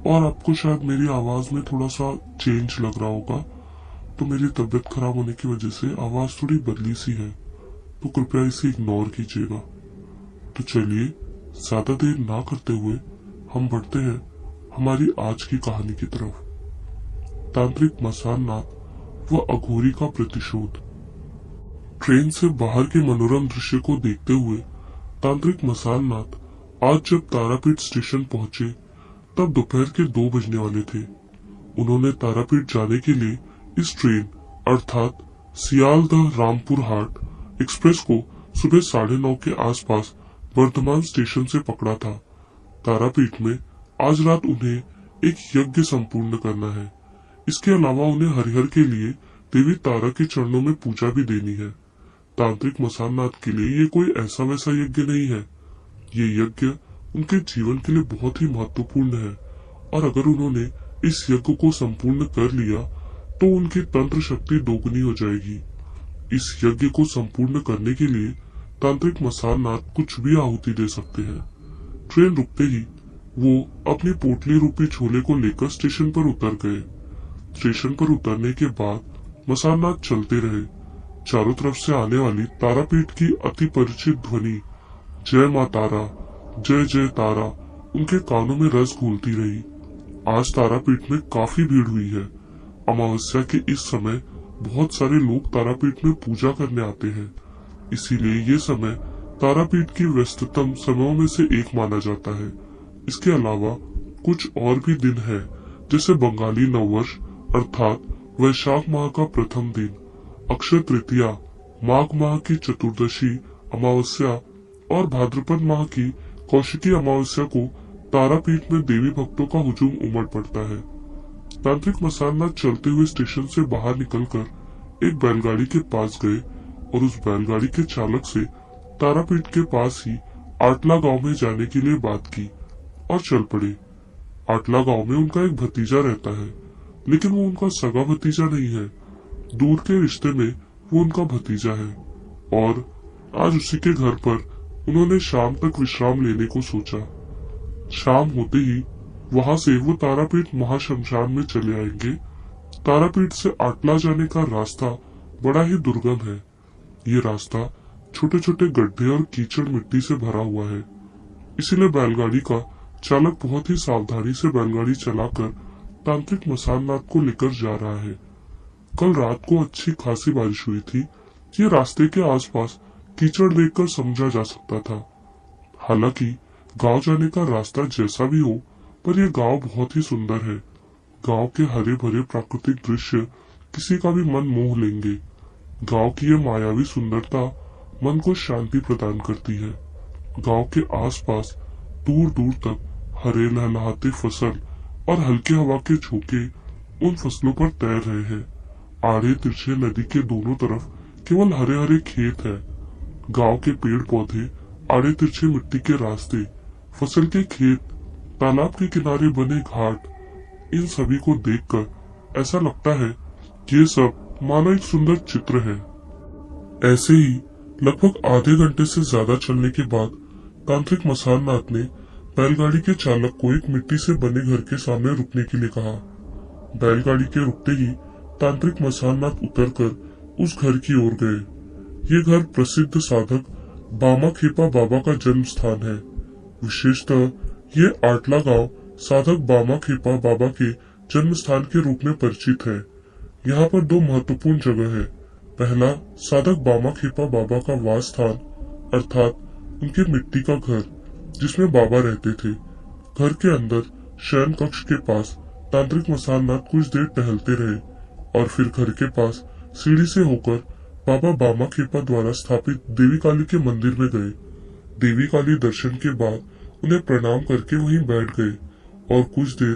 और आपको शायद मेरी आवाज में थोड़ा सा चेंज लग रहा होगा, तो मेरी तबीयत खराब होने की वजह से आवाज थोड़ी बदली सी है, तो कृपया इसे इग्नोर कीजिएगा। तो चलिए ज्यादा देर ना करते हुए हम बढ़ते हैं हमारी आज की कहानी की तरफ। तांत्रिक मसाननाथ व अघोरी का प्रतिशोध। ट्रेन से बाहर के मनोरम दृश्य को देखते हुए तांत्रिक मसाननाथ आज जब तारापीठ स्टेशन पहुंचे तब दोपहर के 2 बजने वाले थे। उन्होंने तारापीठ जाने के लिए इस ट्रेन अर्थात सियालदह रामपुर हाट एक्सप्रेस को सुबह 9:30 के आसपास वर्धमान स्टेशन से पकड़ा था। तारापीठ में आज रात उन्हें एक यज्ञ संपूर्ण करना है। इसके अलावा उन्हें हरिहर के लिए देवी तारा के चरणों में पूजा भी देनी है। तांत्रिक मसाननाथ के लिए ये कोई ऐसा वैसा यज्ञ नहीं है। ये यज्ञ उनके जीवन के लिए बहुत ही महत्वपूर्ण है और अगर उन्होंने इस यज्ञ को संपूर्ण कर लिया तो उनकी तंत्र शक्ति दोगुनी हो जाएगी। इस यज्ञ को संपूर्ण करने के लिए तांत्रिक मसाननाथ कुछ भी आहुति दे सकते हैं। ट्रेन रुकते ही वो अपनी पोटली रूपी झोले को लेकर स्टेशन पर उतर गए। स्टेशन पर उतरने के बाद मसाननाथ चलते रहे। चारों तरफ से आने वाली तारापीठ की अति परिचित ध्वनि जय मां तारा, जय जय तारा उनके कानों में रस घोलती रही। आज तारापीठ में काफी भीड़ हुई है। अमावस्या के इस समय बहुत सारे लोग तारापीठ में पूजा करने आते हैं, इसीलिए ये समय तारापीठ की व्यस्ततम समयों में से एक माना जाता है। इसके अलावा कुछ और भी दिन है, जैसे बंगाली नववर्ष अर्थात वैशाख माह का प्रथम दिन, अक्षय तृतीया, माघ माह की चतुर्दशी अमावस्या और भाद्रपद माह की कौशिकी अमावस्या को तारापीठ में देवी भक्तों का हुजूम उमड़ पड़ता है। तांत्रिक मसाननाथ चलते हुए स्टेशन से बाहर निकलकर एक बैलगाड़ी के पास गए और उस बैलगाड़ी के चालक से तारापीठ के पास ही आटला गांव में जाने के लिए बात की और चल पड़े। आटला गांव में उनका एक भतीजा रहता है, लेकिन वो उनका सगा भतीजा नहीं है। दूर के रिश्ते में वो उनका भतीजा है और आज उसी के घर पर उन्होंने शाम तक विश्राम लेने को सोचा। शाम होते ही वहां से वो तारापीठ महाशमशान में चले आएंगे। तारापीठ से आटला जाने का रास्ता बड़ा ही दुर्गम है। ये रास्ता छोटे छोटे गड्ढे और कीचड़ मिट्टी से भरा हुआ है, इसीलिए बैलगाड़ी का चालक बहुत ही सावधानी से बैलगाड़ी चलाकर तांत्रिक मसाननाथ को लेकर जा रहा है। कल रात को अच्छी खासी बारिश हुई थी। ये रास्ते के आसपास कीचड़ देखकर समझा जा सकता था। हालांकि गांव जाने का रास्ता जैसा भी हो, पर यह गांव बहुत ही सुंदर है। गांव के हरे भरे प्राकृतिक दृश्य किसी का भी मन मोह लेंगे। गांव की यह मायावी सुंदरता मन को शांति प्रदान करती है। गांव के आसपास दूर दूर तक हरे लहलहाते फसल और हल्के हवा के झोंके उन फसलों पर तैर रहे हैं। आड़े तिरछे नदी के दोनों तरफ केवल हरे हरे खेत है। गांव के पेड़ पौधे, आड़े तिरछे मिट्टी के रास्ते, फसल के खेत, तालाब के किनारे बने घाट, इन सभी को देखकर ऐसा लगता है कि ये सब मानो एक सुंदर चित्र है। ऐसे ही लगभग आधे घंटे से ज्यादा चलने के बाद तांत्रिक मसाननाथ ने बैलगाड़ी के चालक को एक मिट्टी से बने घर के सामने रुकने के लिए कहा। बैलगाड़ी के रुकते ही तांत्रिक मसाननाथ उतरकर उस घर की ओर गए। ये घर प्रसिद्ध साधक बामा खेपा बाबा का जन्म स्थान है। विशेषतः ये आटला गांव साधक बामा खेपा बाबा के जन्म स्थान के रूप में परिचित है। यहाँ पर 2 महत्वपूर्ण जगह है। पहला, साधक बामा खेपा बाबा का वास स्थान अर्थात उनके मिट्टी का घर जिसमें बाबा रहते थे। घर के अंदर शयन कक्ष के पास तांत्रिक मसाननाथ कुछ देर टहलते रहे और फिर घर के पास सीढ़ी से होकर बाबा बामा खेपा द्वारा स्थापित देवी काली के मंदिर में गए। देवी काली दर्शन के बाद उन्हें प्रणाम करके वहीं बैठ गए और कुछ देर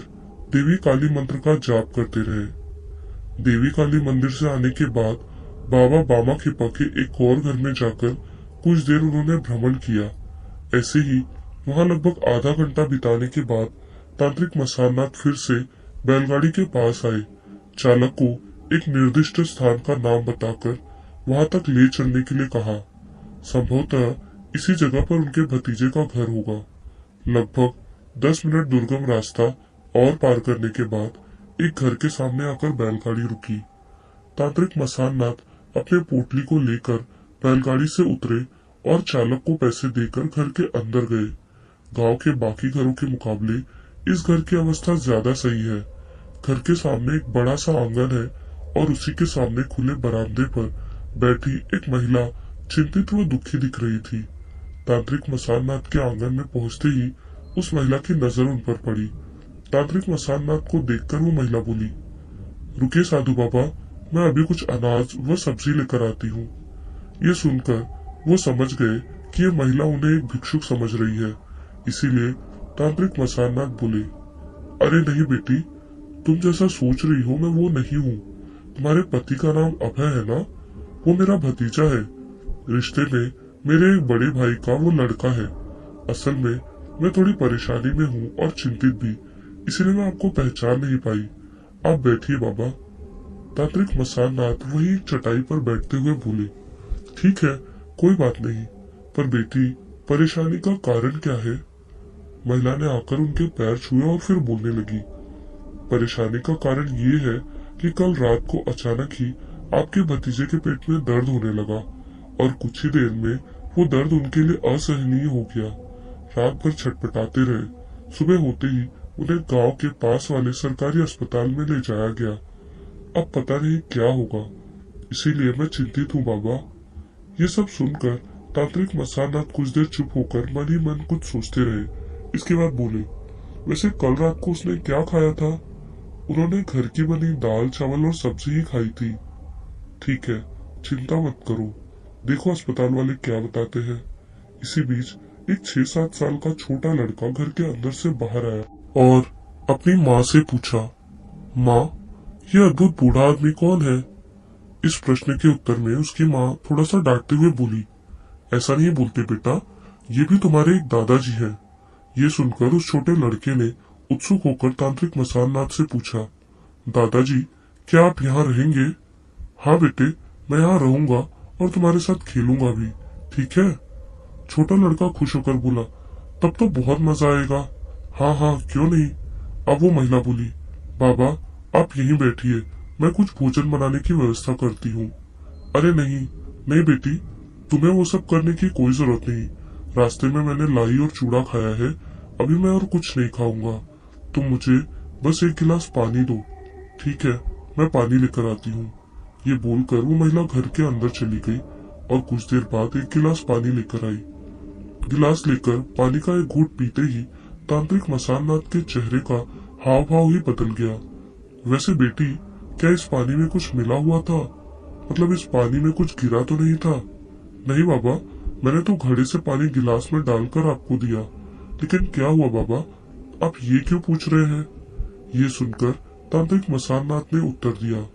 देवी काली मंत्र का जाप करते रहे। देवी काली मंदिर से आने के बाद बाबा बामा खेपा के एक और घर में जाकर कुछ देर उन्होंने भ्रमण किया। ऐसे ही वहां लगभग आधा घंटा बिताने के बाद तांत्रिक मसाननाथ फिर से बैलगाड़ी के पास आए। चालक को एक निर्दिष्ट स्थान का नाम बताकर वहां तक ले चलने के लिए कहा। संभवतः इसी जगह पर उनके भतीजे का घर होगा। लगभग 10 मिनट दुर्गम रास्ता और पार करने के बाद एक घर के सामने आकर बैलगाड़ी रुकी। तांत्रिक मसाननाथ अपने पोटली को लेकर बैलगाड़ी से उतरे और चालक को पैसे देकर घर के अंदर गए। गांव के बाकी घरों के मुकाबले इस घर की अवस्था ज्यादा सही है। घर के सामने एक बड़ा सा आंगन है और उसी के सामने खुले बरामदे पर बैठी एक महिला चिंतित व दुखी दिख रही थी। तांत्रिक मसाननाथ के आंगन में पहुंचते ही उस महिला की नजर उन पर पड़ी। तांत्रिक मसाननाथ को देखकर वो महिला बोली, रुकिए साधु बाबा, मैं अभी कुछ अनाज व सब्जी लेकर आती हूँ। ये सुनकर वो समझ गए कि ये महिला उन्हें एक भिक्षुक समझ रही है, इसीलिए तांत्रिक मसाननाथ बोले, अरे नहीं बेटी, तुम जैसा सोच रही हो मैं वो नहीं हूँ। तुम्हारे पति का नाम अभय है ना? वो मेरा भतीजा है। रिश्ते में मेरे एक बड़े भाई का वो लड़का है। असल में मैं थोड़ी परेशानी में हूँ और चिंतित भी, इसलिए मैं आपको पहचान नहीं पाई। आप बैठिए बाबा। तांत्रिक मसाननाथ वही एक चटाई पर बैठते हुए बोले, ठीक है, कोई बात नहीं, पर बेटी परेशानी का कारण क्या है? महिला ने आकर उनके पैर छुए और फिर बोलने लगी, परेशानी का कारण ये है कि कल रात को अचानक ही आपके भतीजे के पेट में दर्द होने लगा और कुछ ही देर में वो दर्द उनके लिए असहनीय हो गया। रात भर छटपटाते रहे। सुबह होते ही उन्हें गांव के पास वाले सरकारी अस्पताल में ले जाया गया। अब पता नहीं क्या होगा, इसीलिए मैं चिंतित हूँ बाबा। ये सब सुनकर तांत्रिक मसाननाथ कुछ देर चुप होकर मन ही मन कुछ सोचते रहे। इसके बाद बोले, वैसे कल रात को उसने क्या खाया था? उन्होंने घर की बनी दाल चावल और सब्जी ही खाई थी। ठीक है, चिंता मत करो, देखो अस्पताल वाले क्या बताते हैं। इसी बीच एक 6-7 साल का छोटा लड़का घर के अंदर से बाहर आया और अपनी माँ से पूछा, माँ, ये अद्भुत बूढ़ा आदमी कौन है? इस प्रश्न के उत्तर में उसकी माँ थोड़ा सा डांटते हुए बोली, ऐसा नहीं बोलते बेटा, ये भी तुम्हारे एक दादाजी हैं। ये सुनकर उस छोटे लड़के ने उत्सुक होकर तांत्रिक मसाननाथ से पूछा, दादाजी, क्या आप यहाँ रहेंगे? हाँ बेटे, मैं यहाँ रहूंगा और तुम्हारे साथ खेलूंगा भी, ठीक है? छोटा लड़का खुश होकर बोला, तब तो बहुत मजा आएगा। हाँ हाँ, क्यों नहीं। अब वो महिला बोली, बाबा आप यहीं बैठिए, मैं कुछ भोजन बनाने की व्यवस्था करती हूँ। अरे नहीं नहीं बेटी, तुम्हें वो सब करने की कोई जरूरत नहीं। रास्ते में मैंने लाई और चूड़ा खाया है, अभी मैं और कुछ नहीं खाऊंगा। तुम मुझे बस एक गिलास पानी दो। ठीक है, मैं पानी लेकर आती हूँ। ये बोलकर वो महिला घर के अंदर चली गई और कुछ देर बाद एक गिलास पानी लेकर आई। गिलास लेकर पानी का एक घूंट पीते ही तांत्रिक मसाननाथ के चेहरे का हाव भाव ही बदल गया। वैसे बेटी, क्या इस पानी में कुछ मिला हुआ था? मतलब इस पानी में कुछ गिरा तो नहीं था? नहीं बाबा, मैंने तो घड़े से पानी गिलास में डालकर आपको दिया। लेकिन क्या हुआ बाबा, आप ये क्यों पूछ रहे हैं? ये सुनकर तांत्रिक मसाननाथ ने उत्तर दिया,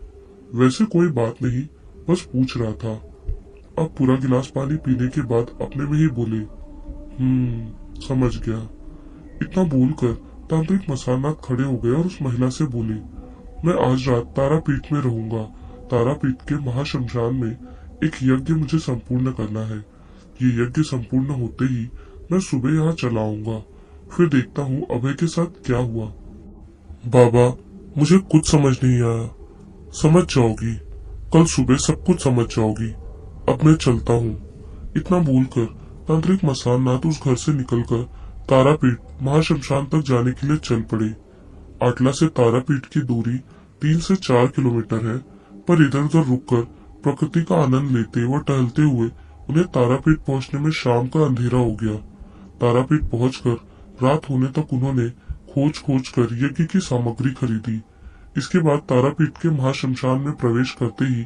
वैसे कोई बात नहीं, बस पूछ रहा था। अब पूरा गिलास पानी पीने के बाद अपने में ही बोले, समझ गया। इतना बोलकर तांत्रिक मसाननाथ खड़े हो गए और उस महिला से बोले, मैं आज रात तारापीठ में रहूंगा। तारापीठ के महाशमशान में एक यज्ञ मुझे संपूर्ण करना है। ये यज्ञ संपूर्ण होते ही मैं सुबह यहाँ चला आऊंगा, फिर देखता हूँ अभय के साथ क्या हुआ। बाबा, मुझे कुछ समझ नहीं आया। समझ जाओगी, कल सुबह सब कुछ समझ जाओगी। अब मैं चलता हूँ। इतना बोलकर तांत्रिक मसाननाथ उस घर से निकलकर तारापीठ महाशमशान तक जाने के लिए चल पड़े। आटला से तारापीठ की दूरी 3 से 4 किलोमीटर है, पर इधर उधर रुककर प्रकृति का आनंद लेते व टहलते हुए उन्हें तारापीठ पहुंचने में शाम का अंधेरा हो गया। तारापीठ पहुंचकर रात होने तक उन्होंने खोज खोज कर यज्ञ की सामग्री खरीदी। इसके बाद तारापीठ के महाशमशान में प्रवेश करते ही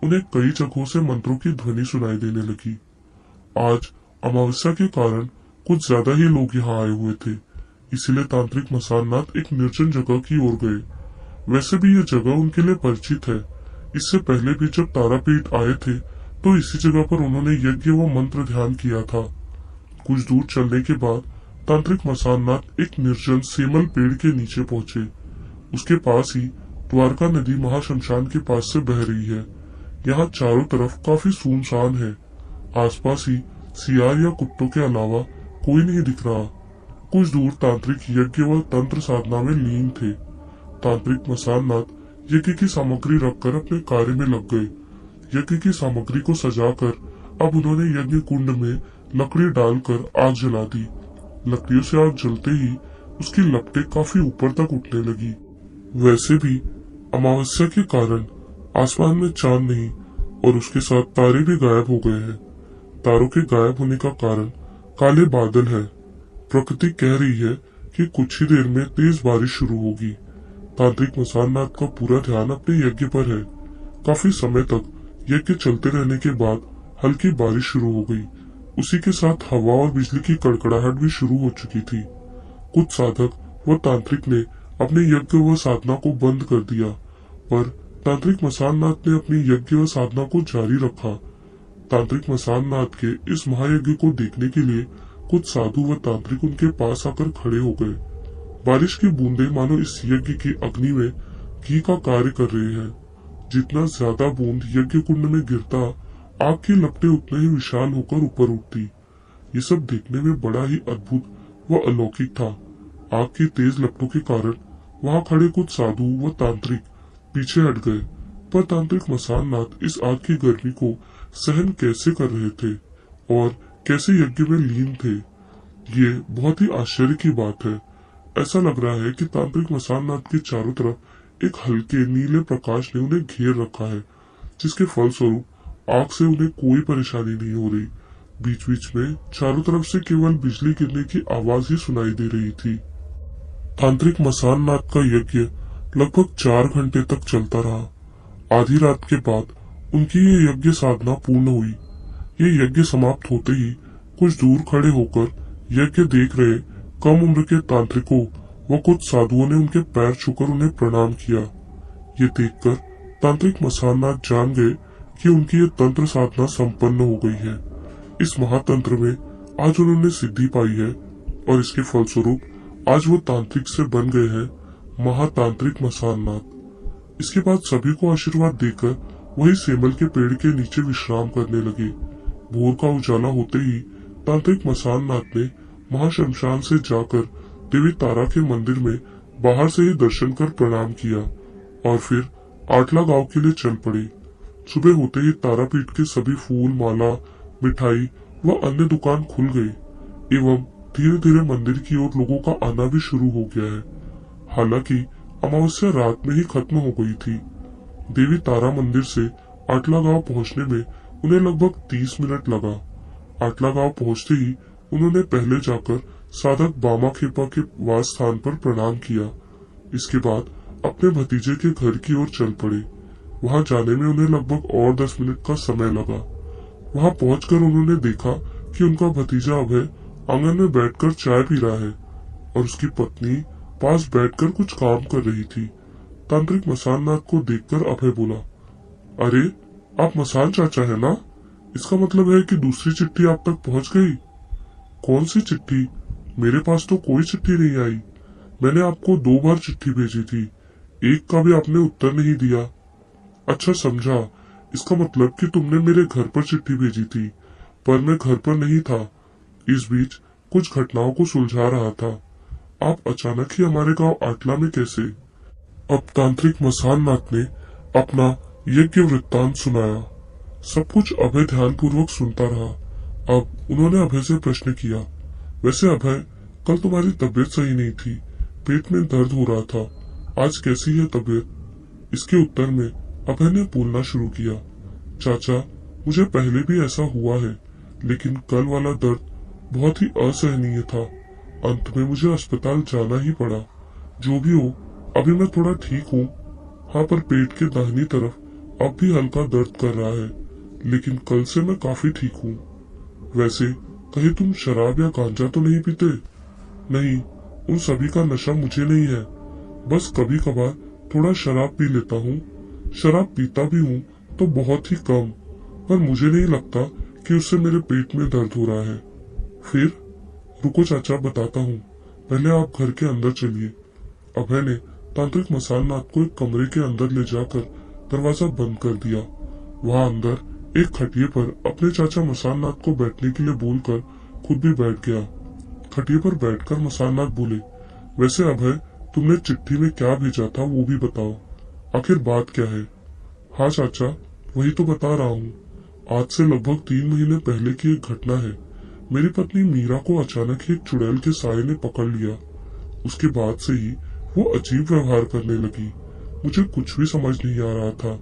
उन्हें कई जगहों से मंत्रों की ध्वनि सुनाई देने लगी। आज अमावस्या के कारण कुछ ज्यादा ही लोग यहाँ आए हुए थे, इसलिए तांत्रिक मसाननाथ एक निर्जन जगह की ओर गए। वैसे भी ये जगह उनके लिए परिचित है। इससे पहले भी जब तारापीठ आए थे तो इसी जगह पर उन्होंने यज्ञ व मंत्र ध्यान किया था। कुछ दूर चलने के बाद तांत्रिक मसाननाथ एक निर्जन सेमल पेड़ के नीचे पहुंचे। उसके पास ही द्वारका नदी महाशमशान के पास से बह रही है। यहाँ चारों तरफ काफी सुनसान है। आसपास ही सियार या कुत्तों के अलावा कोई नहीं दिख रहा। कुछ दूर तांत्रिक यज्ञ व तंत्र साधना में लीन थे। तांत्रिक मसाननाथ यज्ञ की सामग्री रखकर अपने कार्य में लग गए। यज्ञ की सामग्री को सजाकर अब उन्होंने यज्ञ कुंड में लकड़ी डालकर आग जला दी। लकड़ियों से आग जलते ही उसकी लपटें काफी ऊपर तक उठने लगी। वैसे भी अमावस्या के कारण आसमान में चांद नहीं और उसके साथ तारे भी गायब हो गए हैं। तारों के गायब होने का कारण काले बादल है। प्रकृति कह रही है कि कुछ ही देर में तेज बारिश शुरू होगी। तांत्रिक मसाननाथ का पूरा ध्यान अपने यज्ञ पर है। काफी समय तक यज्ञ चलते रहने के बाद हल्की बारिश शुरू हो गई। उसी के साथ हवा और बिजली की कड़कड़ाहट भी शुरू हो चुकी थी। कुछ साधक व तांत्रिक ने अपने यज्ञ व साधना को बंद कर दिया, पर तांत्रिक मसाननाथ ने अपनी यज्ञ व साधना को जारी रखा। तांत्रिक मसाननाथ के इस महायज्ञ को देखने के लिए कुछ साधु व तांत्रिक उनके पास आकर खड़े हो गए। बारिश की बूंदें मानो इस यज्ञ की अग्नि में घी का कार्य कर रहे हैं। जितना ज्यादा बूंद यज्ञ कुंड में गिरता, आग की लपटें उतने ही विशाल होकर ऊपर उठती। ये सब देखने में बड़ा ही अद्भुत व अलौकिक था। आग की तेज लपटों के कारण वहां खड़े कुछ साधु व तांत्रिक पीछे हट गए, पर तांत्रिक मसाननाथ इस आग की गर्मी को सहन कैसे कर रहे थे और कैसे यज्ञ में लीन थे, ये बहुत ही आश्चर्य की बात है। ऐसा लग रहा है कि तांत्रिक मसाननाथ के चारों तरफ एक हल्के नीले प्रकाश ने उन्हें घेर रखा है, जिसके फलस्वरूप आग से उन्हें कोई परेशानी नहीं हो रही। बीच बीच में चारों तरफ से केवल बिजली गिरने की आवाज ही सुनाई दे रही थी। तांत्रिक मसाननाथ का यज्ञ लगभग 4 घंटे तक चलता रहा। आधी रात के बाद उनकी ये यज्ञ साधना पूर्ण हुई। ये यज्ञ समाप्त होते ही कुछ दूर खड़े होकर यज्ञ देख रहे कम उम्र के तांत्रिकों व कुछ साधुओं ने उनके पैर छूकर उन्हें प्रणाम किया। ये देखकर तांत्रिक मसाननाथ जान गए कि उनकी ये तंत्र साधना संपन्न हो गई है। इस महातंत्र में आज उन्होंने सिद्धि पाई है और इसके फलस्वरूप आज वो तांत्रिक से बन गए हैं महातांत्रिक मसाननाथ। इसके बाद सभी को आशीर्वाद देकर वही सेमल के पेड़ के नीचे विश्राम करने लगे। भोर का उजाला होते ही तांत्रिक मसाननाथ ने महाशमशान से जाकर देवी तारा के मंदिर में बाहर से ही दर्शन कर प्रणाम किया और फिर आटला गांव के लिए चल पड़े। सुबह होते ही तारापीठ के सभी फूल, माला, मिठाई व अन्य दुकान खुल गई एवं धीरे धीरे मंदिर की ओर लोगों का आना भी शुरू हो गया है। हालांकि अमावस्या रात में ही खत्म हो गई थी। देवी तारा मंदिर से आटला गांव पहुंचने में उन्हें लगभग 30 मिनट लगा। आटला गांव पहुंचते ही उन्होंने पहले जाकर साधक बामा खेपा के वास स्थान पर प्रणाम किया। इसके बाद अपने भतीजे के घर की ओर चल पड़े। वहां जाने में उन्हें लगभग और 10 मिनट का समय लगा। वहां पहुंचकर उन्होंने देखा कि उनका भतीजा अभय आंगन में बैठकर चाय पी रहा है और उसकी पत्नी पास बैठकर कुछ काम कर रही थी। तांत्रिक मसाननाथ को देखकर अभय बोला, अरे आप मसान चाचा है ना? इसका मतलब है कि दूसरी चिट्ठी आप तक पहुंच गई। कौन सी चिट्ठी? मेरे पास तो कोई चिट्ठी नहीं आई। मैंने आपको 2 बार चिट्ठी भेजी थी, एक का भी आपने उत्तर नहीं दिया। अच्छा समझा, इसका मतलब कि तुमने मेरे घर पर चिट्ठी भेजी थी, पर मैं घर पर नहीं था। इस बीच कुछ घटनाओं को सुलझा रहा था। आप अचानक ही हमारे गांव आटला में कैसे? अब तांत्रिक मसाननाथ ने अपना यज्ञ वृत्तांत सुनाया। सब कुछ अभय ध्यानपूर्वक सुनता रहा। अब उन्होंने अभय से प्रश्न किया, वैसे अभय, कल तुम्हारी तबीयत सही नहीं थी, पेट में दर्द हो रहा था, आज कैसी है तबीयत? इसके उत्तर में अभय ने बोलना शुरू किया, चाचा, मुझे पहले भी ऐसा हुआ है, लेकिन कल वाला दर्द बहुत ही असहनीय था। अंत में मुझे अस्पताल जाना ही पड़ा। जो भी हो, अभी मैं थोड़ा ठीक हूँ। हाँ, पर पेट के दाहिनी तरफ अब भी हल्का दर्द कर रहा है, लेकिन कल से मैं काफी ठीक हूँ। वैसे कहीं तुम शराब या गांजा तो नहीं पीते? नहीं, उन सभी का नशा मुझे नहीं है। बस कभी कभार थोड़ा शराब पी लेता हूँ। शराब पीता भी हूँ तो बहुत ही कम, पर मुझे नहीं लगता कि उससे मेरे पेट में दर्द हो रहा है। फिर रुको चाचा, बताता हूँ, पहले आप घर के अंदर चलिए। अभय ने तांत्रिक मसाननाथ को एक कमरे के अंदर ले जाकर दरवाजा बंद कर दिया। वहां अंदर एक खटिये पर अपने चाचा मसाननाथ को बैठने के लिए बोलकर खुद भी बैठ गया। खटिया पर बैठकर मसालनाथ बोले, वैसे अभय, तुमने चिट्ठी में क्या भेजा था वो भी बताओ। आखिर बात क्या है? हाँ चाचा, वही तो बता रहा हूँ। आज से लगभग 3 महीने पहले की एक घटना है। मेरी पत्नी मीरा को अचानक ही एक चुड़ैल के साये ने पकड़ लिया। उसके बाद से ही वो अजीब व्यवहार करने लगी। मुझे कुछ भी समझ नहीं आ रहा था।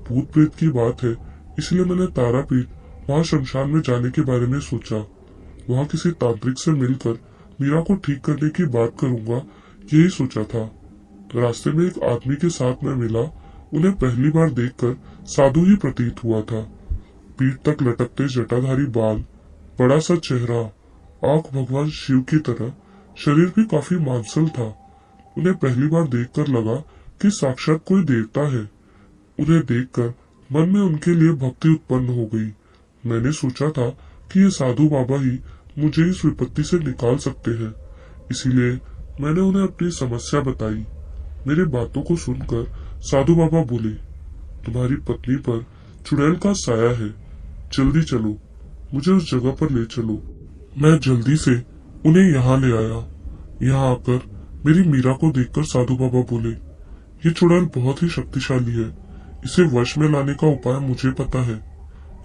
भूत प्रेत की बात है, इसलिए मैंने तारापीठ, वहाँ शमशान में जाने के बारे में सोचा। वहाँ किसी तांत्रिक से मिलकर मीरा को ठीक करने की बात करूंगा, यही सोचा था। रास्ते में एक आदमी के साथ मैं मिला। उन्हें पहली बार देखकर साधु ही प्रतीत हुआ था। पीठ तक लटकते जटाधारी बाल, बड़ा सा चेहरा, आंख भगवान शिव की तरह, शरीर भी काफी मांसल था। उन्हें पहली बार देखकर लगा कि साक्षात कोई देवता है। उन्हें देखकर मन में उनके लिए भक्ति उत्पन्न हो गई। मैंने सोचा था कि ये साधु बाबा ही मुझे इस विपत्ति से निकाल सकते हैं, इसीलिए मैंने उन्हें अपनी समस्या बताई। मेरी बातों को सुनकर साधु बाबा बोले, तुम्हारी पत्नी पर चुड़ैल का साया है, जल्दी चलो, मुझे उस जगह पर ले चलो। मैं जल्दी से उन्हें यहाँ ले आया। यहाँ आकर मेरी मीरा को देखकर साधु बाबा बोले, ये चुड़ैल बहुत ही शक्तिशाली है, इसे वश में लाने का उपाय मुझे पता है।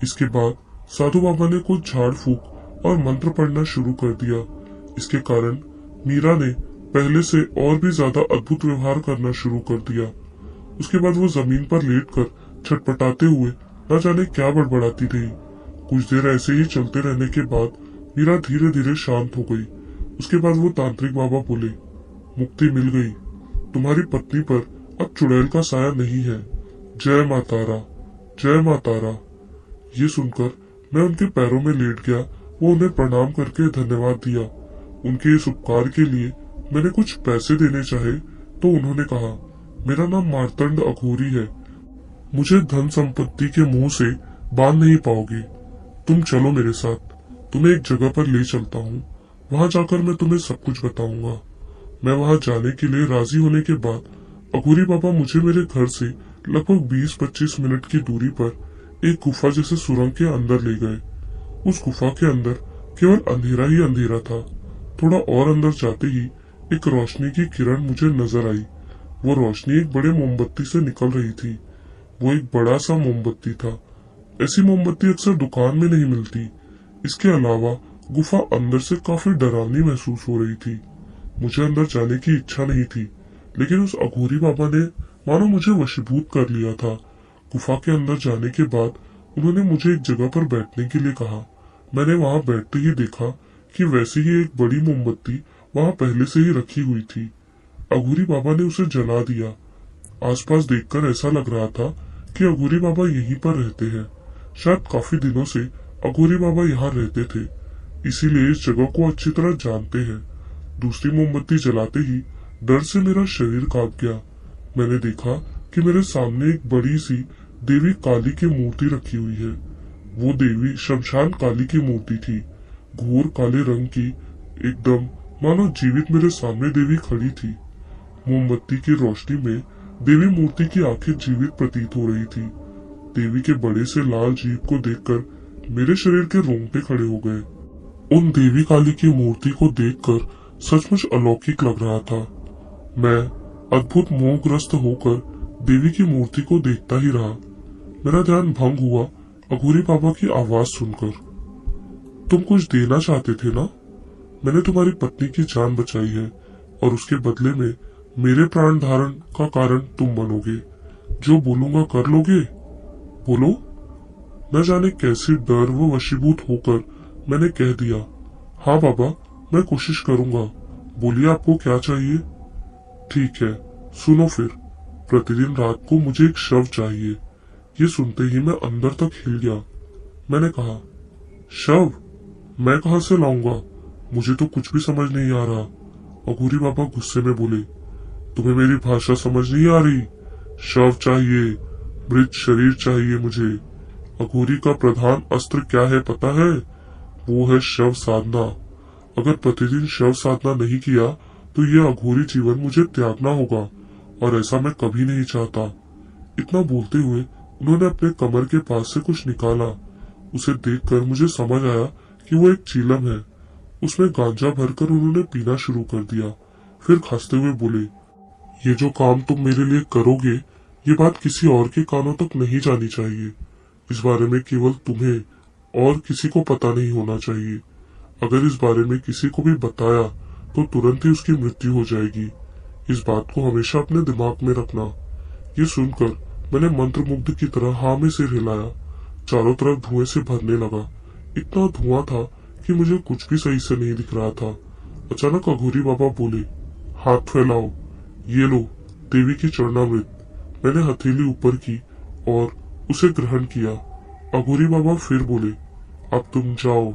इसके बाद साधु बाबा ने कुछ झाड़ फूक और मंत्र पढ़ना शुरू कर दिया। इसके कारण मीरा ने पहले से और भी ज्यादा अद्भुत व्यवहार करना शुरू कर दिया। उसके बाद वो जमीन पर लेटकर छटपटाते हुए न जाने क्या बड़बड़ाती रही। कुछ देर ऐसे ही चलते रहने के बाद मीरा धीरे धीरे शांत हो गई। उसके बाद वो तांत्रिक बाबा बोले, मुक्ति मिल गई, तुम्हारी पत्नी पर अब चुड़ैल का साया नहीं है। जय माता रा, जय माता रा। ये सुनकर मैं उनके पैरों में लेट गया। वो उन्हें प्रणाम करके धन्यवाद दिया। उनके इस उपकार के लिए मैंने कुछ पैसे देने चाहे तो उन्होंने कहा, मेरा नाम मार्तंड अघोरी है, मुझे धन संपत्ति के मुंह से बांध नहीं पाओगे। तुम चलो मेरे साथ, तुम्हें एक जगह पर ले चलता हूँ। वहां जाकर मैं तुम्हें सब कुछ बताऊंगा। मैं वहां जाने के लिए राजी होने के बाद अघोरी बाबा मुझे मेरे घर से लगभग 20-25 मिनट की दूरी पर एक गुफा जैसे सुरंग के अंदर ले गए। उस गुफा के अंदर केवल अंधेरा ही अंधेरा था। थोड़ा और अंदर जाते ही एक रोशनी की किरण मुझे नजर आई। वो रोशनी एक बड़े मोमबत्ती से निकल रही थी। वो एक बड़ा सा मोमबत्ती था। ऐसी मोमबत्ती अक्सर दुकान में नहीं मिलती। इसके अलावा गुफा अंदर से काफी डरावनी महसूस हो रही थी। मुझे अंदर जाने की इच्छा नहीं थी, लेकिन उस अघोरी बाबा ने मानो मुझे वशीभूत कर लिया था। गुफा के अंदर जाने के बाद उन्होंने मुझे एक जगह पर बैठने के लिए कहा। मैंने वहां बैठते ही देखा कि वैसे ही एक बड़ी मोमबत्ती वहां पहले से ही रखी हुई थी। अघोरी बाबा ने उसे जला दिया। आसपास देखकर ऐसा लग रहा था कि अघोरी बाबा यहीं पर रहते हैं। शायद काफी दिनों से अघोरी बाबा यहाँ रहते थे, इसीलिए इस जगह को अच्छी तरह जानते हैं। दूसरी मोमबत्ती जलाते ही डर से मेरा शरीर कांप गया। मैंने देखा कि मेरे सामने एक बड़ी सी देवी काली की मूर्ति रखी हुई है। वो देवी शमशान काली की मूर्ति थी। घोर काले रंग की, एकदम मानो जीवित मेरे सामने देवी खड़ी थी। मोमबत्ती की रोशनी में देवी मूर्ति की आंखें जीवित प्रतीत हो रही थी। देवी के बड़े से लाल जीभ को देखकर मेरे शरीर के रोंगटे खड़े हो गए। उन देवी काली की मूर्ति को देखकर सचमुच अलौकिक लग रहा था। मैं अद्भुत मोहग्रस्त होकर देवी की मूर्ति को देखता ही रहा। मेरा ध्यान भंग हुआ अघोरी बाबा की आवाज सुनकर। तुम कुछ देना चाहते थे ना? मैंने तुम्हारी पत्नी की जान बचाई है और उसके बदले में मेरे प्राण धारण का कारण तुम बनोगे। जो बोलूंगा कर लोगे? बोलो। न जाने कैसे डर व वशीभूत होकर मैंने कह दिया, हाँ बाबा, मैं कोशिश करूंगा। बोलिए आपको क्या चाहिए? ठीक है, सुनो फिर। प्रतिदिन रात को मुझे एक शव चाहिए। ये सुनते ही मैं अंदर तक हिल गया। मैंने कहा, शव? मैं कहाँ से लाऊंगा? मुझे तो कुछ भी समझ नहीं आ रहा। अघोरी बाबा गुस्से में बोले, तुम्हें मेरी भाषा समझ नहीं आ रही? शव चाहिए, मृत शरीर चाहिए मुझे। अघोरी का प्रधान अस्त्र क्या है पता है? वो है शव साधना। अगर प्रतिदिन शव साधना नहीं किया तो ये अघोरी जीवन मुझे त्यागना होगा, और ऐसा मैं कभी नहीं चाहता। इतना बोलते हुए उन्होंने अपने कमर के पास से कुछ निकाला। उसे देखकर मुझे समझ आया कि वो एक चीलम है। उसमें गांजा भरकर उन्होंने पीना शुरू कर दिया। फिर खांसते हुए बोले, ये जो काम तुम मेरे लिए करोगे, ये बात किसी और के कानों तक नहीं जानी चाहिए। इस बारे में केवल तुम्हें और किसी को पता नहीं होना चाहिए। अगर इस बारे में किसी को भी बताया तो तुरंत ही उसकी मृत्यु हो जाएगी। इस बात को हमेशा अपने दिमाग में रखना। ये सुनकर मैंने मंत्रमुग्ध की तरह हाँ में सिर हिलाया। चारों तरफ धुएं से भरने लगा। इतना धुआं था कि मुझे कुछ भी सही से नहीं दिख रहा था। अचानक अघोरी बाबा बोले, हाथ फैलाओ, ये लो देवी की चरणामृत। मैंने हथेली ऊपर की और उसे ग्रहण किया। अघोरी बाबा फिर बोले, अब तुम जाओ,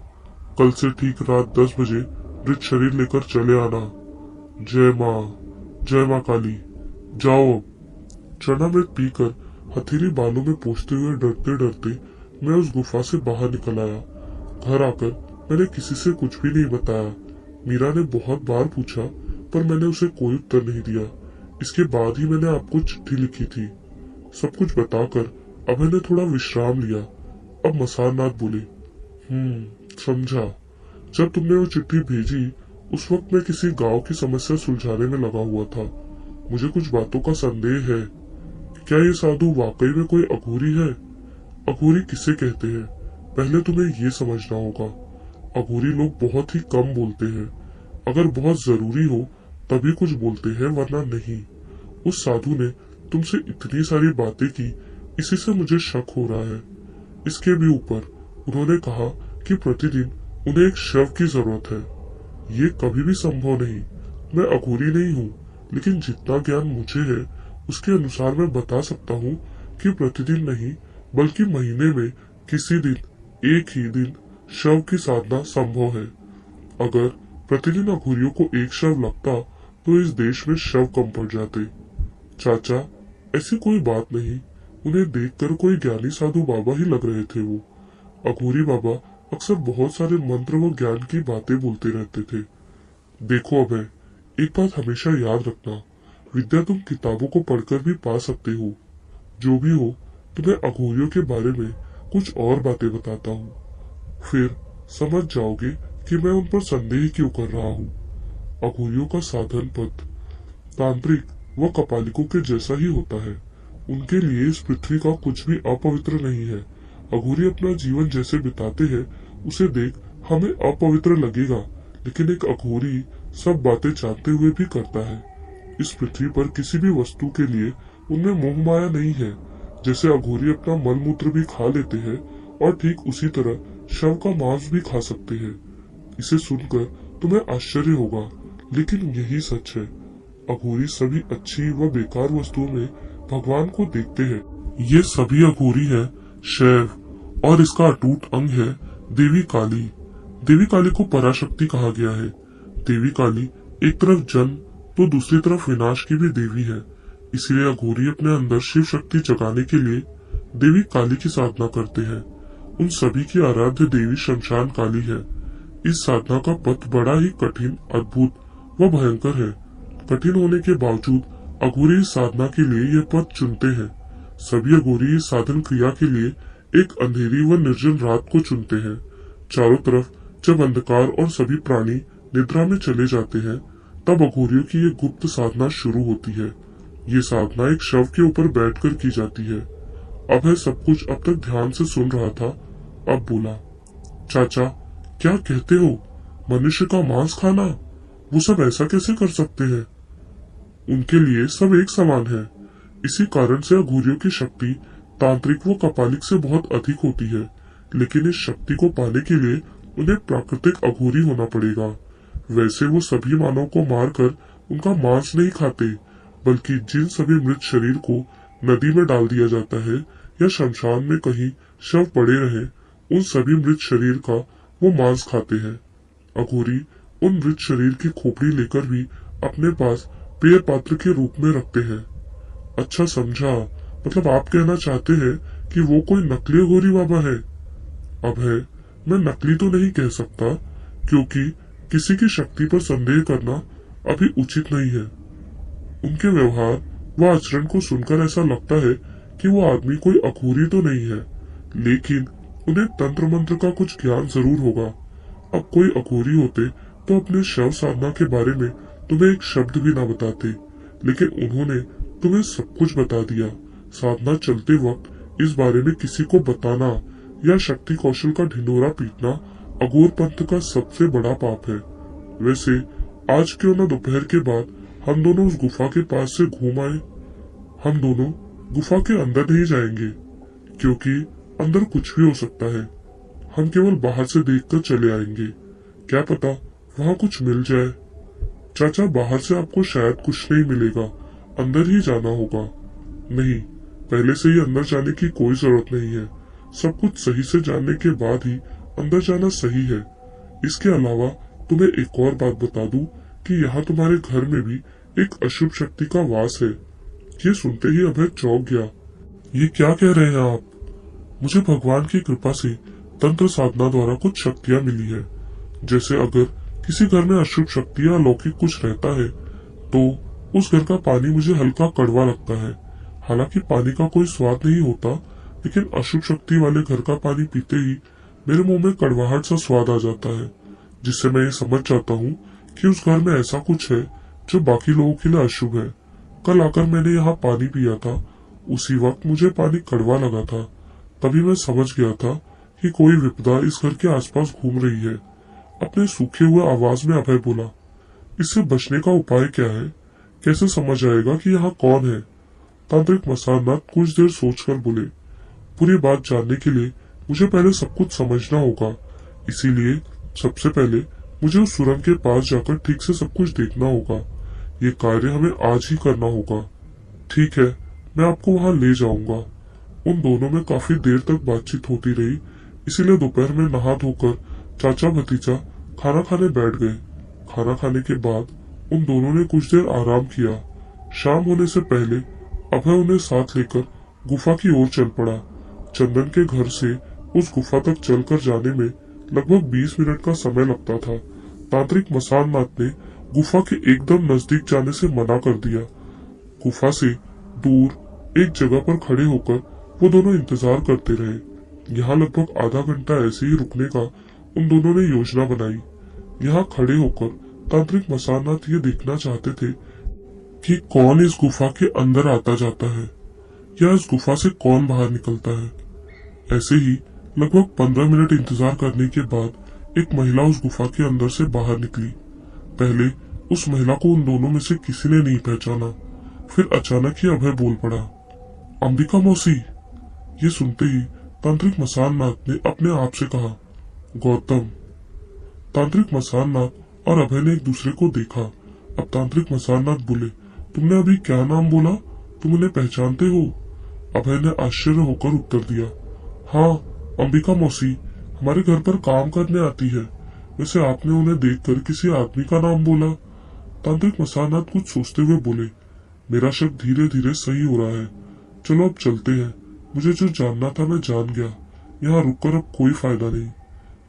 कल से ठीक रात 10 बजे मृत शरीर लेकर चले आना। जय माँ काली। जाओ अब। चरणामृत पीकर हथेली बालों में पोंछते हुए डरते डरते मैं उस गुफा से बाहर निकल आया। घर आकर मैंने किसी से कुछ भी नहीं बताया। मीरा ने बहुत बार पूछा पर मैंने उसे कोई उत्तर नहीं दिया। इसके बाद ही मैंने आपको चिट्ठी लिखी थी। सब कुछ बताकर अब मैंने थोड़ा विश्राम लिया। अब मसारनाथ बोले, समझा। जब तुमने वो चिट्ठी भेजी उस वक्त मैं किसी गांव की समस्या सुलझाने में लगा हुआ था। मुझे कुछ बातों का संदेह है। क्या ये साधु वाकई में कोई अघोरी है? अघोरी किसे कहते हैं, पहले तुम्हें ये समझना होगा। अघोरी लोग बहुत ही कम बोलते हैं। अगर बहुत जरूरी हो तभी कुछ बोलते हैं, वरना नहीं। उस साधु ने तुमसे इतनी सारी बातें की, इसी से मुझे शक हो रहा है। इसके भी ऊपर उन्होंने कहा कि प्रतिदिन उन्हें एक शव की जरूरत है। ये कभी भी संभव नहीं। मैं अघोरी नहीं हूँ, लेकिन जितना ज्ञान मुझे है उसके अनुसार मैं बता सकता हूँ कि प्रतिदिन नहीं बल्कि महीने में किसी दिन, एक ही दिन शव की साधना संभव है। अगर प्रतिदिन अघोरियों को एक शव लगता तो इस देश में शव कम पड़ जाते। चाचा, ऐसी कोई बात नहीं। उन्हें देखकर कोई ज्ञानी साधु बाबा ही लग रहे थे। वो अघोरी बाबा अक्सर बहुत सारे मंत्र व ज्ञान की बातें बोलते रहते थे। देखो अभय, एक बात हमेशा याद रखना, विद्या तुम किताबों को पढ़कर भी पा सकते हो। जो भी हो, तुम्हें अघोरियों के बारे में कुछ और बातें बताता हूँ, फिर समझ जाओगे कि मैं उन पर संदेह क्यों कर रहा हूँ। अघोरियों का साधन पथ तांत्रिक व कपालिकों के जैसा ही होता है। उनके लिए इस पृथ्वी का कुछ भी अपवित्र नहीं है। अघोरी अपना जीवन जैसे बिताते हैं उसे देख हमें अपवित्र लगेगा, लेकिन एक अघोरी सब बातें जानते हुए भी करता है। इस पृथ्वी पर किसी भी वस्तु के लिए उनमें मोह माया नहीं है। जैसे अघोरी अपना मलमूत्र भी खा लेते हैं और ठीक उसी तरह शव का मांस भी खा सकते हैं। इसे सुनकर तुम्हें आश्चर्य होगा, लेकिन यही सच है। अघोरी सभी अच्छी व बेकार वस्तुओं में भगवान को देखते हैं। ये सभी अघोरी है शैव, और इसका अटूट अंग है देवी काली। देवी काली को पराशक्ति कहा गया है। देवी काली एक तरफ जन्म तो दूसरी तरफ विनाश की भी देवी है। इसलिए अघोरी अपने अंदर शिव शक्ति जगाने के लिए देवी काली की साधना करते हैं। उन सभी की आराध्य देवी शमशान काली है। इस साधना का पथ बड़ा ही कठिन, अद्भुत व भयंकर है। कठिन होने के बावजूद अघोरी इस साधना के लिए यह पथ चुनते हैं। सभी अघोरी इस साधन क्रिया के लिए एक अंधेरी व निर्जन रात को चुनते हैं। चारों तरफ जब अंधकार और सभी प्राणी निद्रा में चले जाते हैं, तब अघोरियों की ये गुप्त साधना शुरू होती है। ये साधना एक शव के ऊपर बैठकर की जाती है। अभय सब कुछ अब तक ध्यान से सुन रहा था। अब बोला, चाचा क्या कहते हो? मनुष्य का मांस खाना? वो सब ऐसा कैसे कर सकते हैं? उनके लिए सब एक समान है। इसी कारण से अघोरियों की शक्ति तांत्रिक व कपालिक से बहुत अधिक होती है। लेकिन इस शक्ति को पाने के लिए उन्हें प्राकृतिक अघोरी होना पड़ेगा। वैसे वो सभी मानव को मारकर उनका मांस नहीं खाते, बल्कि जिन सभी मृत शरीर को नदी में डाल दिया जाता है या शमशान में कहीं शव पड़े रहे, उन सभी मृत शरीर का वो मांस खाते हैं। अघोरी उन मृत शरीर की खोपड़ी लेकर भी अपने पास पेय पात्र के रूप में रखते हैं। अच्छा समझा, मतलब आप कहना चाहते हैं कि वो कोई नकली अघोरी बाबा है। अभय, मैं नकली तो नहीं कह सकता, क्योंकि किसी की शक्ति पर संदेह करना अभी उचित नहीं है। उनके व्यवहार व आचरण को सुनकर ऐसा लगता है कि वो आदमी कोई अघोरी तो नहीं है, लेकिन उन्हें तंत्र मंत्र का कुछ ज्ञान जरूर होगा। अब कोई अघोरी होते तो अपने शव साधना के बारे में तुम्हें एक शब्द भी ना बताते, लेकिन उन्होंने तुम्हें सब कुछ बता दिया। साधना चलते वक्त इस बारे में किसी को बताना या शक्ति कौशल का ढिंढोरा पीटना अघोर पंथ का सबसे बड़ा पाप है। वैसे आज क्यों न दोपहर के बाद हम दोनों उस गुफा के पास से घूम आए। हम दोनों गुफा के अंदर नहीं जाएंगे, क्योंकि अंदर कुछ भी हो सकता है। हम केवल बाहर से देखकर चले आएंगे, क्या पता वहाँ कुछ मिल जाए। चाचा, बाहर से आपको शायद कुछ नहीं मिलेगा, अंदर ही जाना होगा। नहीं, पहले से ही अंदर जाने की कोई जरूरत नहीं है। सब कुछ सही से जानने के बाद ही अंदर जाना सही है। इसके अलावा तुम्हें एक और बात बता दूं कि यहाँ तुम्हारे घर में भी एक अशुभ शक्ति का वास है। ये सुनते ही अभय चौंक गया। ये क्या कह रहे हैं आप? मुझे भगवान की कृपा से तंत्र साधना द्वारा कुछ शक्तियाँ मिली है। जैसे अगर किसी घर में अशुभ शक्ति या अलौकिक कुछ रहता है तो उस घर का पानी मुझे हल्का कड़वा लगता है। हालांकि पानी का कोई स्वाद नहीं होता, लेकिन अशुभ शक्ति वाले घर का पानी पीते ही मेरे मुंह में कड़वाहट सा स्वाद आ जाता है, जिससे मैं ये समझ जाता हूँ कि उस घर में ऐसा कुछ है जो बाकी लोगों के लिए अशुभ है। कल आकर मैंने यहाँ पानी पिया था, उसी वक्त मुझे पानी कड़वा लगा था। तभी मैं समझ गया था कि कोई विपदा इस घर के आसपास घूम रही है। अपने सूखे हुए आवाज में अभय बोला, इससे बचने का उपाय क्या है? कैसे समझ आएगा कि यहाँ कौन है? तांत्रिक मसाननाथ कुछ देर सोचकर बोले, पूरी बात जानने के लिए मुझे पहले सब कुछ समझना होगा। इसीलिए सबसे पहले मुझे उस सुरंग के पास जाकर ठीक से सब कुछ देखना होगा। ये कार्य हमें आज ही करना होगा। ठीक है, मैं आपको वहाँ ले जाऊंगा। उन दोनों में काफी देर तक बातचीत होती रही, इसीलिए दोपहर में नहा धोकर चाचा भतीजा खाना खाने बैठ गए। खाना खाने के बाद उन दोनों ने कुछ देर आराम किया। शाम होने से पहले अभय उन्हें साथ लेकर गुफा की ओर चल पड़ा। चंदन के घर से उस गुफा तक चलकर जाने में लगभग 20 मिनट का समय लगता था। तांत्रिक मसाननाथ ने गुफा के एकदम नजदीक जाने से मना कर दिया। गुफा से दूर एक जगह पर खड़े होकर वो दोनों इंतजार करते रहे। यहाँ लगभग आधा घंटा ऐसे ही रुकने का उन दोनों ने योजना बनाई। यहाँ खड़े होकर तांत्रिक मसाननाथ ये देखना चाहते थे कि कौन इस गुफा के अंदर आता जाता है या इस गुफा से कौन बाहर निकलता है। ऐसे ही लगभग 15 मिनट इंतजार करने के बाद एक महिला उस गुफा के अंदर से बाहर निकली। पहले उस महिला को उन दोनों में से किसी ने नहीं पहचाना। फिर अचानक ही अभय बोल पड़ा, अंबिका मौसी। ये सुनते ही तांत्रिक मसाननाथ ने अपने आप से कहा, गौतम। तांत्रिक मसाननाथ और अभय ने एक दूसरे को देखा। अब तांत्रिक मसाननाथ बोले, तुमने अभी क्या नाम बोला? तुम उन्हें पहचानते हो? अभय ने आश्चर्य होकर उत्तर दिया, हाँ, अंबिका मौसी हमारे घर पर काम करने आती है। वैसे आपने उन्हें देखकर किसी आदमी का नाम बोला। तांत्रिक मसाननाथ कुछ सोचते हुए बोले, मेरा शक धीरे धीरे सही हो रहा है। चलो अब चलते हैं। मुझे जो जानना था मैं जान गया। यहाँ रुककर अब कोई फायदा नहीं।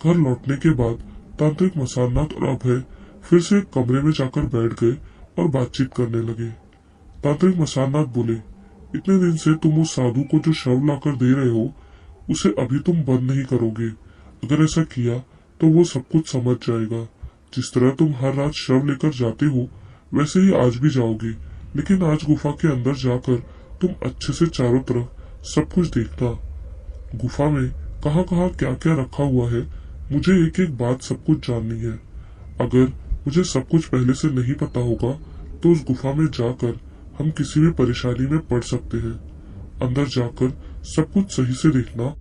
घर लौटने के बाद तांत्रिक मसाननाथ और अभय फिर से एक कमरे में जाकर बैठ गए और बातचीत करने लगे। तांत्रिक मसाननाथ बोले, इतने दिन से तुम उस साधु को जो शव लाकर दे रहे हो उसे अभी तुम बंद नहीं करोगे। अगर ऐसा किया तो वो सब कुछ समझ जाएगा। जिस तरह तुम हर रात शव लेकर जाते हो वैसे ही आज भी जाओगे, लेकिन आज गुफा के अंदर जाकर तुम अच्छे से चारों तरफ सब कुछ देखना। गुफा में कहाँ कहाँ क्या क्या रखा हुआ है मुझे एक एक बात सब कुछ जाननी है। अगर मुझे सब कुछ पहले से नहीं पता होगा तो उस गुफा में जाकर हम किसी भी परेशानी में पड़ सकते हैं। अंदर जाकर सब कुछ सही से देखना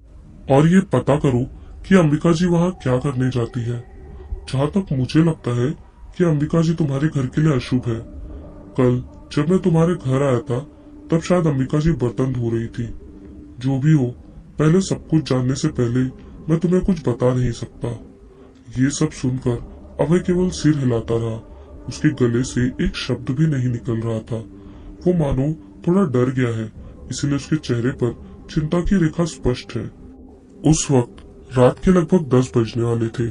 और ये पता करो कि अंबिका जी वहाँ क्या करने जाती है। जहाँ तक मुझे लगता है कि अंबिका जी तुम्हारे घर के लिए अशुभ है। कल जब मैं तुम्हारे घर आया था तब शायद अंबिका जी बर्तन धो रही थी। जो भी हो, पहले सब कुछ जानने से पहले मैं तुम्हें कुछ बता नहीं सकता। ये सब सुनकर अभय केवल सिर हिलाता रहा। उसके गले से एक शब्द भी नहीं निकल रहा था। वो मानो थोड़ा डर गया है, इसलिए उसके चेहरे पर चिंता की रेखा स्पष्ट है। उस वक्त रात के लगभग 10 बजने वाले थे।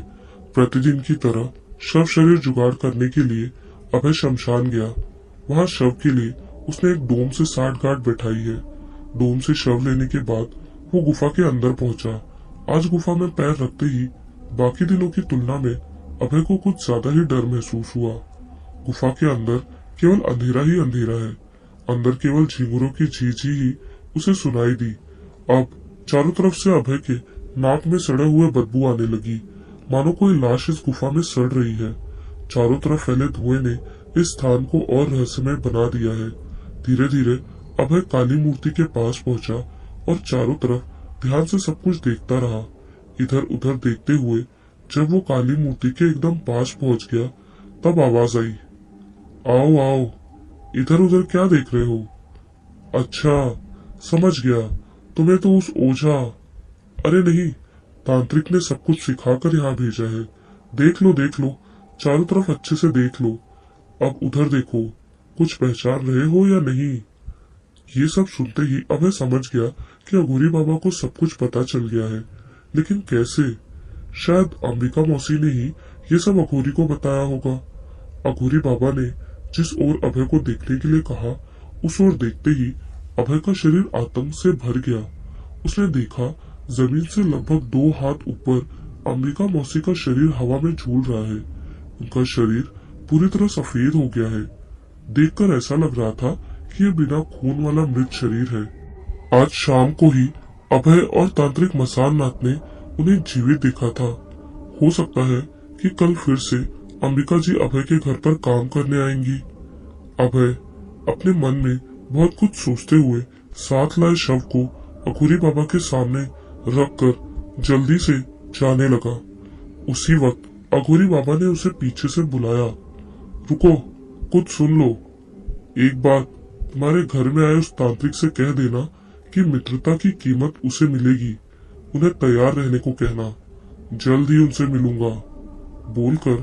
प्रतिदिन की तरह शव शरीर जुगाड़ करने के लिए अभय शमशान गया। वहाँ शव के लिए उसने एक डोम से 60 गांठ बैठाई है। डोम से शव लेने के बाद वो गुफा के अंदर पहुंचा। आज गुफा में पैर रखते ही बाकी दिनों की तुलना में अभय को कुछ ज्यादा ही डर महसूस हुआ। गुफा के अंदर केवल अंधेरा ही अंधेरा है। अंदर केवल झींगुरों की चींची ही उसे सुनाई दी। अब चारों तरफ से अभय के नाक में सड़े हुए बदबू आने लगी, मानो कोई लाश इस गुफा में सड़ रही है। चारों तरफ फैले धुएं ने इस स्थान को और रहस्यमय बना दिया है। धीरे धीरे अभय काली मूर्ति के पास पहुंचा और चारों तरफ ध्यान से सब कुछ देखता रहा। इधर उधर देखते हुए जब वो काली मूर्ति के एकदम पास पहुंच गया, तब आवाज आई, आओ आओ, इधर उधर क्या देख रहे हो? अच्छा, समझ गया, तुम्हें तो उस ओझा, अरे नहीं, तांत्रिक ने सब कुछ सिखाकर यहाँ भेजा है। देख लो, चारों तरफ अच्छे से देख लो। अब उधर देखो, कुछ पहचान रहे हो या नहीं? ये सब सुनते ही अभय समझ गया कि अघोरी बाबा को सब कुछ पता चल गया है, लेकिन कैसे? शायद अंबिका मौसी ने ही ये सब अघोरी को बताया होगा। अघोरी बाबा ने जिस ओर अभय को देखने के लिए कहा, उस ओर देखते ही अभय का शरीर आतंक से भर गया। उसने देखा जमीन से लगभग 2 हाथ ऊपर अंबिका मौसी का शरीर हवा में झूल रहा है। उनका शरीर पूरी तरह सफेद हो गया है। देखकर ऐसा लग रहा था कि ये बिना खून वाला मृत शरीर है। आज शाम को ही अभय और तांत्रिक मसान नाथ ने उन्हें जीवित देखा था। हो सकता है कि कल फिर से अंबिका जी अभय के घर पर काम करने आएंगी। अभय अपने मन में बहुत कुछ सोचते हुए साथ लाए शव को अघोरी बाबा के सामने रखकर जल्दी से जाने लगा। उसी वक्त अघोरी बाबा ने उसे पीछे से बुलाया, रुको, कुछ सुन लो। एक बात, तुम्हारे घर में आए उस तांत्रिक से कह देना कि मित्रता की कीमत उसे मिलेगी। उन्हें तैयार रहने को कहना, जल्द ही उनसे मिलूंगा। बोलकर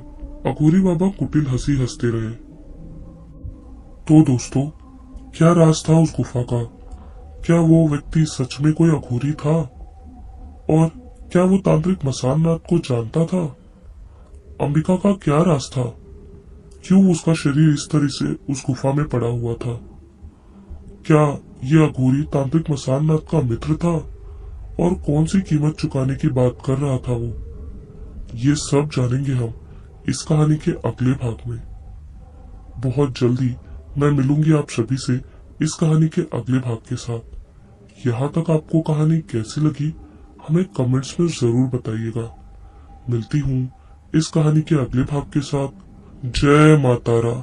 अघोरी बाबा कुटिल हंसी हंसते रहे। तो दोस्तों, क्या राज था उस गुफा का? क्या वो व्यक्ति सच में कोई अघोरी था? और क्या वो तांत्रिक मसान नाथ को जानता था? अंबिका का क्या राज था? क्यों उसका शरीर इस तरह से उस गुफा में पड़ा हुआ था? क्या ये अघोरी तांत्रिक मसान नाथ का मित्र था? और कौन सी कीमत चुकाने की बात कर रहा था वो? ये सब जानेंगे हम इस कहानी के अगले भाग में। बहुत जल्दी मैं मिलूंगी आप सभी से इस कहानी के अगले भाग के साथ। यहाँ तक आपको कहानी कैसी लगी हमें कमेंट्स में जरूर बताइएगा। मिलती हूँ इस कहानी के अगले भाग के साथ। जय माता रा।